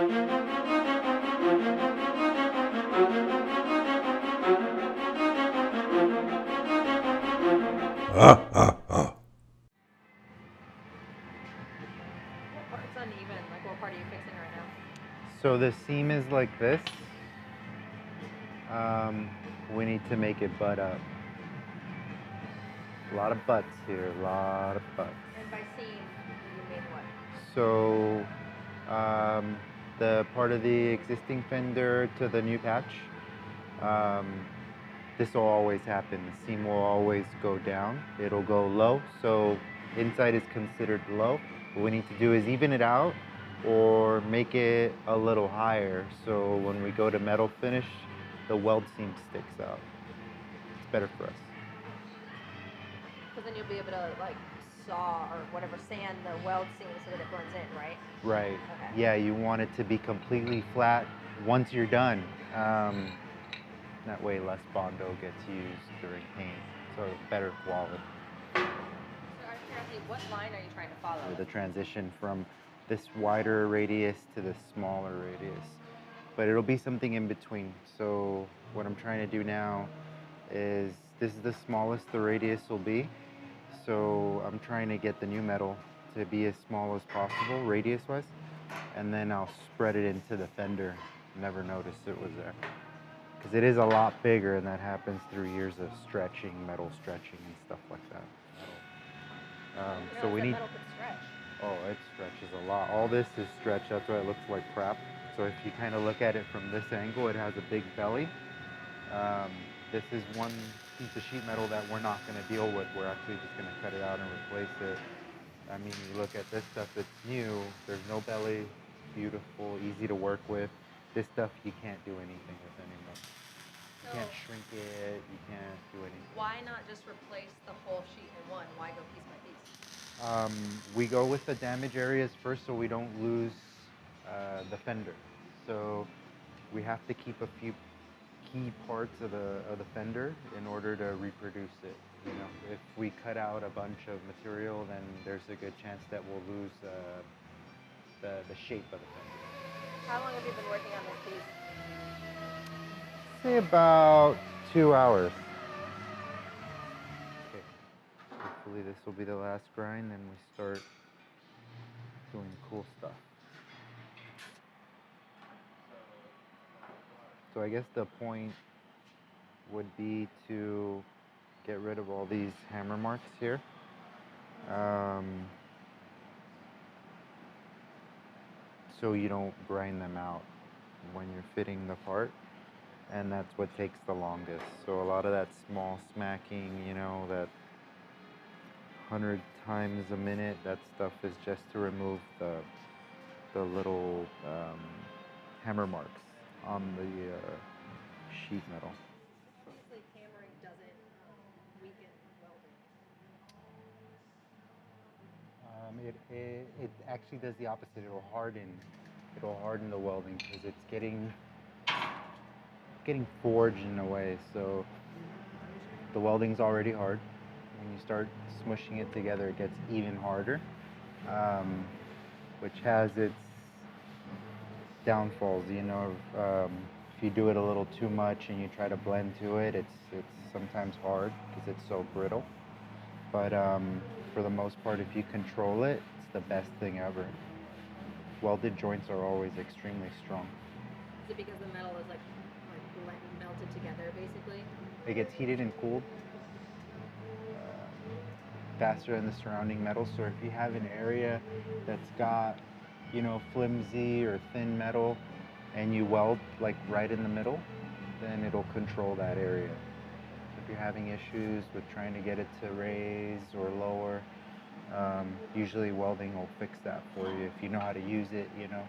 What part's uneven? Like, what part are you fixing right now? So the seam is like this. We need to make it butt up. A lot of butts here, a lot of butts. And by seam, you mean what? So the part of the existing fender to the new patch, this will always happen. The seam will always go down. It'll go low, so inside is considered low. What we need to do is even it out or make it a little higher, so when we go to metal finish, the weld seam sticks out. It's better for us. Because then you'll be able to, like, saw or whatever, sand the weld seam so that it blends in, right? Right. Okay. Yeah, you want it to be completely flat once you're done. That way less Bondo gets used during paint, so better quality. So, out of curiosity, what line are you trying to follow? The transition from this wider radius to this smaller radius. But it'll be something in between. So what I'm trying to do now is, this is the smallest the radius will be. So I'm trying to get the new metal to be as small as possible, radius-wise, and then I'll spread it into the fender. Never noticed it was there. Because it is a lot bigger, and that happens through years of stretching, metal stretching and stuff like that. So we need... Metal could stretch. Oh, it stretches a lot. All this is stretch, that's why it looks like crap. So if you kind of look at it from this angle, it has a big belly. This is one piece of sheet metal that we're not going to deal with. We're actually just going to cut it out and replace it. I mean, you look at this stuff, it's new. There's no belly, beautiful, easy to work with. This stuff you can't do anything with anymore. You can't shrink it, you can't do anything. Why not just replace the whole sheet in one? Why go piece by piece? We go with the damage areas first so we don't lose the fender. So we have to keep a few key parts of the fender in order to reproduce it. You know, if we cut out a bunch of material, then there's a good chance that we'll lose the shape of the fender. How long have you been working on this piece? Say about 2 hours. Okay. Hopefully this will be the last grind and we start doing cool stuff. So I guess the point would be to get rid of all these hammer marks here. So you don't grind them out when you're fitting the part, and that's what takes the longest. So a lot of that small smacking, you know, that 100 times a minute, that stuff is just to remove the little hammer marks on the sheet metal. Obviously, hammering doesn't weaken welding. It actually does the opposite. It'll harden the welding because it's getting forged in a way. So the welding's already hard. When you start smushing it together, it gets even harder, which has its downfalls. You know, if you do it a little too much and you try to blend to it, it's sometimes hard because it's so brittle. But for the most part, if you control it, it's the best thing ever. Welded joints are always extremely strong. Is it because the metal is like melted together, basically? It gets heated and cooled faster than the surrounding metal. So if you have an area that's got, you know, flimsy or thin metal, and you weld like right in the middle, then it'll control that area. If you're having issues with trying to get it to raise or lower, usually welding will fix that for you if you know how to use it, you know.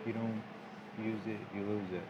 If you don't use it, you lose it.